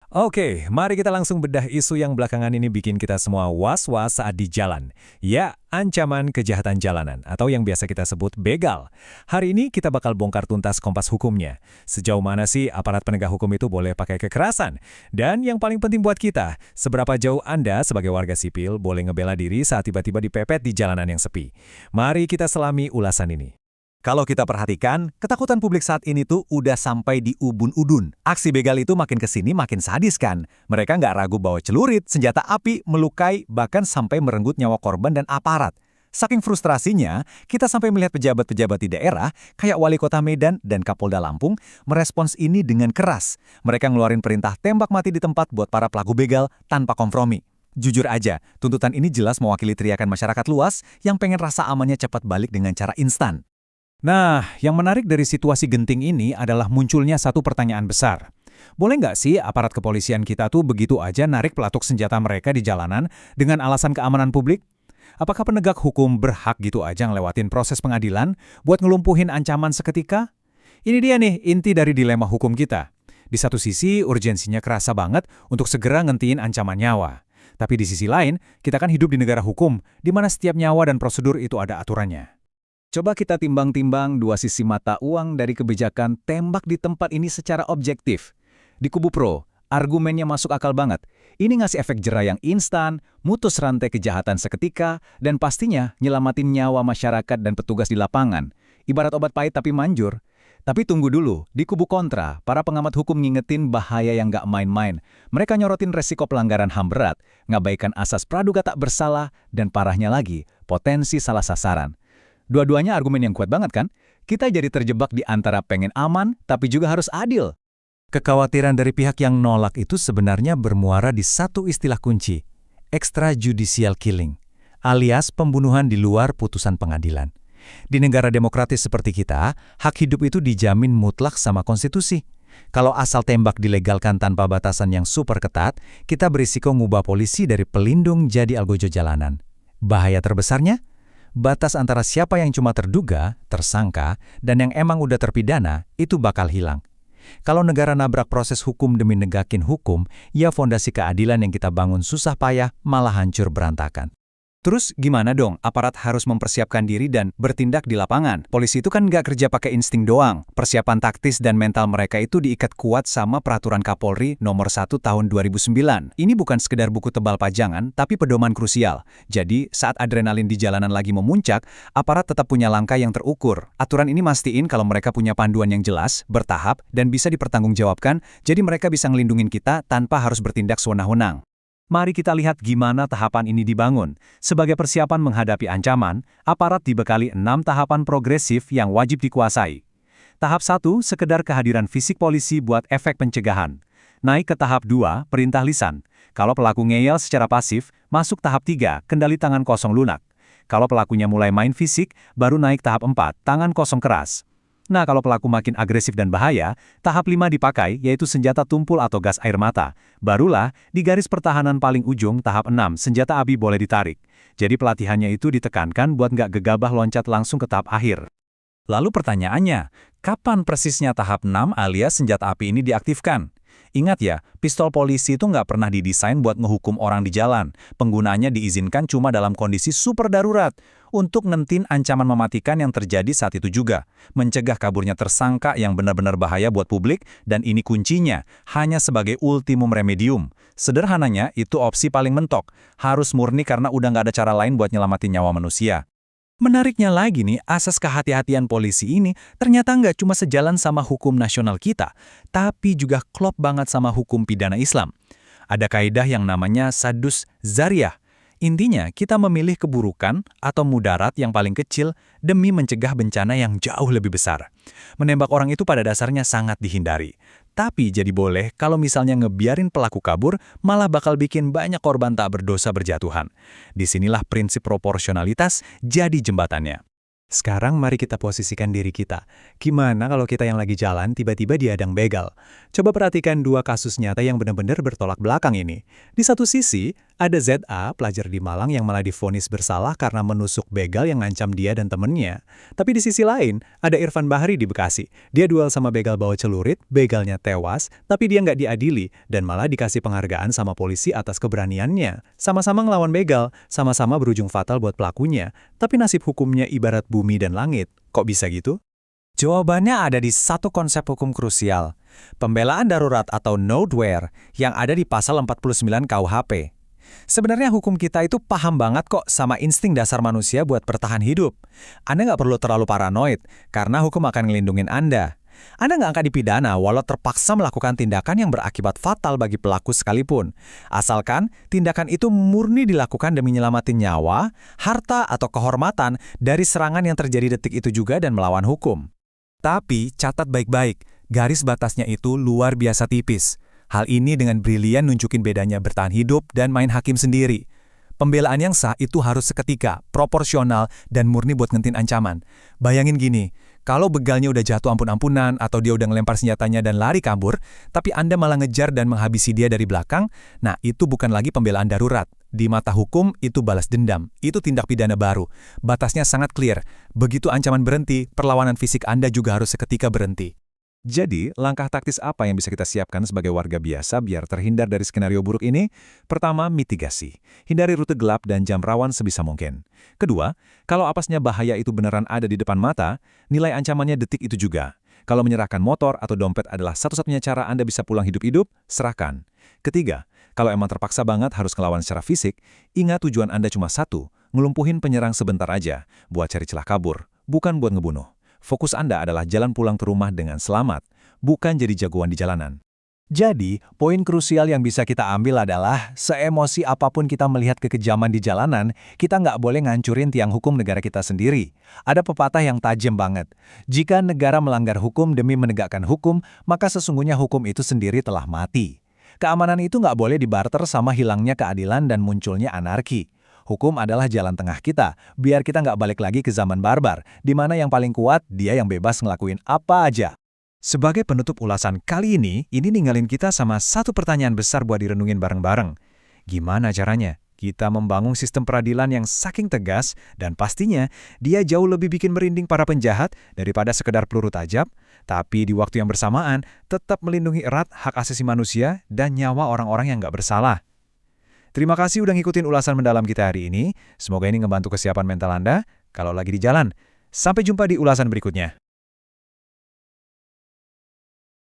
Oke, mari kita langsung bedah isu yang belakangan ini bikin kita semua was-was saat di jalan. Ya, ancaman kejahatan jalanan atau yang biasa kita sebut begal. Hari ini kita bakal bongkar tuntas kompas hukumnya. Sejauh mana sih aparat penegak hukum itu boleh pakai kekerasan? Dan yang paling penting buat kita, seberapa jauh Anda sebagai warga sipil boleh ngebela diri saat tiba-tiba dipepet di jalanan yang sepi? Mari kita selami ulasan ini. Kalau kita perhatikan, ketakutan publik saat ini tuh udah sampai di ubun-udun. Aksi begal itu makin kesini makin sadis kan. Mereka nggak ragu bawa celurit, senjata api, melukai, bahkan sampai merenggut nyawa korban dan aparat. Saking frustrasinya, kita sampai melihat pejabat-pejabat di daerah, kayak Wali Kota Medan dan Kapolda Lampung, merespons ini dengan keras. Mereka ngeluarin perintah tembak mati di tempat buat para pelaku begal tanpa kompromi. Jujur aja, tuntutan ini jelas mewakili teriakan masyarakat luas yang pengen rasa amannya cepat balik dengan cara instan. Nah, yang menarik dari situasi genting ini adalah munculnya satu pertanyaan besar. Boleh nggak sih aparat kepolisian kita tuh begitu aja narik pelatuk senjata mereka di jalanan dengan alasan keamanan publik? Apakah penegak hukum berhak gitu aja ngelewatin proses pengadilan buat ngelumpuhin ancaman seketika? Ini dia nih inti dari dilema hukum kita. Di satu sisi, urgensinya kerasa banget untuk segera ngentiin ancaman nyawa. Tapi di sisi lain, kita kan hidup di negara hukum, di mana setiap nyawa dan prosedur itu ada aturannya. Coba kita timbang-timbang dua sisi mata uang dari kebijakan tembak di tempat ini secara objektif. Di kubu pro, argumennya masuk akal banget. Ini ngasih efek jera yang instan, mutus rantai kejahatan seketika, dan pastinya nyelamatin nyawa masyarakat dan petugas di lapangan. Ibarat obat pahit tapi manjur. Tapi tunggu dulu, di kubu kontra, para pengamat hukum ngingetin bahaya yang nggak main-main. Mereka nyorotin resiko pelanggaran HAM berat, ngabaikan asas praduga tak bersalah, dan parahnya lagi, potensi salah sasaran. Dua-duanya argumen yang kuat banget kan? Kita jadi terjebak di antara pengen aman, tapi juga harus adil. Kekhawatiran dari pihak yang nolak itu sebenarnya bermuara di satu istilah kunci, extrajudicial killing, alias pembunuhan di luar putusan pengadilan. Di negara demokratis seperti kita, hak hidup itu dijamin mutlak sama konstitusi. Kalau asal tembak dilegalkan tanpa batasan yang super ketat, kita berisiko ngubah polisi dari pelindung jadi algojo jalanan. Bahaya terbesarnya? Batas antara siapa yang cuma terduga, tersangka, dan yang emang udah terpidana, itu bakal hilang. Kalau negara nabrak proses hukum demi negakin hukum, ya fondasi keadilan yang kita bangun susah payah malah hancur berantakan. Terus gimana dong aparat harus mempersiapkan diri dan bertindak di lapangan? Polisi itu kan nggak kerja pakai insting doang. Persiapan taktis dan mental mereka itu diikat kuat sama Peraturan Kapolri Nomor 1 Tahun 2009. Ini bukan sekedar buku tebal pajangan, tapi pedoman krusial. Jadi, saat adrenalin di jalanan lagi memuncak, aparat tetap punya langkah yang terukur. Aturan ini mastiin kalau mereka punya panduan yang jelas, bertahap, dan bisa dipertanggungjawabkan, jadi mereka bisa ngelindungin kita tanpa harus bertindak sewenang-wenang. Mari kita lihat gimana tahapan ini dibangun. Sebagai persiapan menghadapi ancaman, aparat dibekali 6 tahapan progresif yang wajib dikuasai. Tahap 1, sekedar kehadiran fisik polisi buat efek pencegahan. Naik ke tahap 2, perintah lisan. Kalau pelaku ngeyel secara pasif, masuk tahap 3, kendali tangan kosong lunak. Kalau pelakunya mulai main fisik, baru naik tahap 4, tangan kosong keras. Nah, kalau pelaku makin agresif dan bahaya, tahap 5 dipakai, yaitu senjata tumpul atau gas air mata. Barulah, di garis pertahanan paling ujung, tahap 6, senjata api boleh ditarik. Jadi pelatihannya itu ditekankan buat nggak gegabah loncat langsung ke tahap akhir. Lalu pertanyaannya, kapan persisnya tahap 6 alias senjata api ini diaktifkan? Ingat ya, pistol polisi itu nggak pernah didesain buat ngehukum orang di jalan. Penggunaannya diizinkan cuma dalam kondisi super darurat. Untuk nentin ancaman mematikan yang terjadi saat itu juga. Mencegah kaburnya tersangka yang benar-benar bahaya buat publik, dan ini kuncinya, hanya sebagai ultimum remedium. Sederhananya, itu opsi paling mentok. Harus murni karena udah nggak ada cara lain buat nyelamatin nyawa manusia. Menariknya lagi nih, asas kehati-hatian polisi ini ternyata nggak cuma sejalan sama hukum nasional kita, tapi juga klop banget sama hukum pidana Islam. Ada kaidah yang namanya sadus zariyah. Intinya, kita memilih keburukan atau mudarat yang paling kecil demi mencegah bencana yang jauh lebih besar. Menembak orang itu pada dasarnya sangat dihindari. Tapi jadi boleh kalau misalnya ngebiarin pelaku kabur, malah bakal bikin banyak korban tak berdosa berjatuhan. Disinilah prinsip proporsionalitas jadi jembatannya. Sekarang mari kita posisikan diri kita. Gimana kalau kita yang lagi jalan tiba-tiba dihadang begal? Coba perhatikan dua kasus nyata yang benar-benar bertolak belakang ini. Di satu sisi, Ada ZA, pelajar di Malang yang malah divonis bersalah karena menusuk begal yang ngancam dia dan temennya. Tapi di sisi lain, ada Irfan Bahri di Bekasi. Dia duel sama begal bawa celurit, begalnya tewas, tapi dia nggak diadili dan malah dikasih penghargaan sama polisi atas keberaniannya. Sama-sama ngelawan begal, sama-sama berujung fatal buat pelakunya. Tapi nasib hukumnya ibarat bumi dan langit. Kok bisa gitu? Jawabannya ada di satu konsep hukum krusial, pembelaan darurat atau nowhere yang ada di pasal 49 KUHP. Sebenarnya hukum kita itu paham banget kok sama insting dasar manusia buat bertahan hidup. Anda nggak perlu terlalu paranoid, karena hukum akan ngelindungin Anda. Anda nggak akan dipidana walau terpaksa melakukan tindakan yang berakibat fatal bagi pelaku sekalipun. Asalkan tindakan itu murni dilakukan demi nyelamatin nyawa, harta, atau kehormatan dari serangan yang terjadi detik itu juga dan melawan hukum. Tapi catat baik-baik, garis batasnya itu luar biasa tipis. Hal ini dengan brilian nunjukin bedanya bertahan hidup dan main hakim sendiri. Pembelaan yang sah itu harus seketika, proporsional, dan murni buat ngentin ancaman. Bayangin gini, kalau begalnya udah jatuh ampun-ampunan atau dia udah ngelempar senjatanya dan lari kabur, tapi Anda malah ngejar dan menghabisi dia dari belakang, nah itu bukan lagi pembelaan darurat. Di mata hukum, itu balas dendam. Itu tindak pidana baru. Batasnya sangat clear. Begitu ancaman berhenti, perlawanan fisik Anda juga harus seketika berhenti. Jadi, langkah taktis apa yang bisa kita siapkan sebagai warga biasa biar terhindar dari skenario buruk ini? Pertama, mitigasi. Hindari rute gelap dan jam rawan sebisa mungkin. Kedua, kalau apasnya bahaya itu beneran ada di depan mata, nilai ancamannya detik itu juga. Kalau menyerahkan motor atau dompet adalah satu-satunya cara Anda bisa pulang hidup-hidup, serahkan. Ketiga, kalau emang terpaksa banget harus ngelawan secara fisik, ingat tujuan Anda cuma satu, ngelumpuhin penyerang sebentar aja, buat cari celah kabur, bukan buat ngebunuh. Fokus Anda adalah jalan pulang ke rumah dengan selamat, bukan jadi jagoan di jalanan. Jadi, poin krusial yang bisa kita ambil adalah, seemosi apapun kita melihat kekejaman di jalanan, kita nggak boleh ngancurin tiang hukum negara kita sendiri. Ada pepatah yang tajam banget. Jika negara melanggar hukum demi menegakkan hukum, maka sesungguhnya hukum itu sendiri telah mati. Keamanan itu nggak boleh dibarter sama hilangnya keadilan dan munculnya anarki. Hukum adalah jalan tengah kita, biar kita nggak balik lagi ke zaman barbar, di mana yang paling kuat, dia yang bebas ngelakuin apa aja. Sebagai penutup ulasan kali ini ninggalin kita sama satu pertanyaan besar buat direnungin bareng-bareng. Gimana caranya kita membangun sistem peradilan yang saking tegas, dan pastinya dia jauh lebih bikin merinding para penjahat daripada sekedar peluru tajam, tapi di waktu yang bersamaan tetap melindungi erat hak asasi manusia dan nyawa orang-orang yang nggak bersalah. Terima kasih udah ngikutin ulasan mendalam kita hari ini. Semoga ini ngebantu kesiapan mental Anda kalau lagi di jalan. Sampai jumpa di ulasan berikutnya.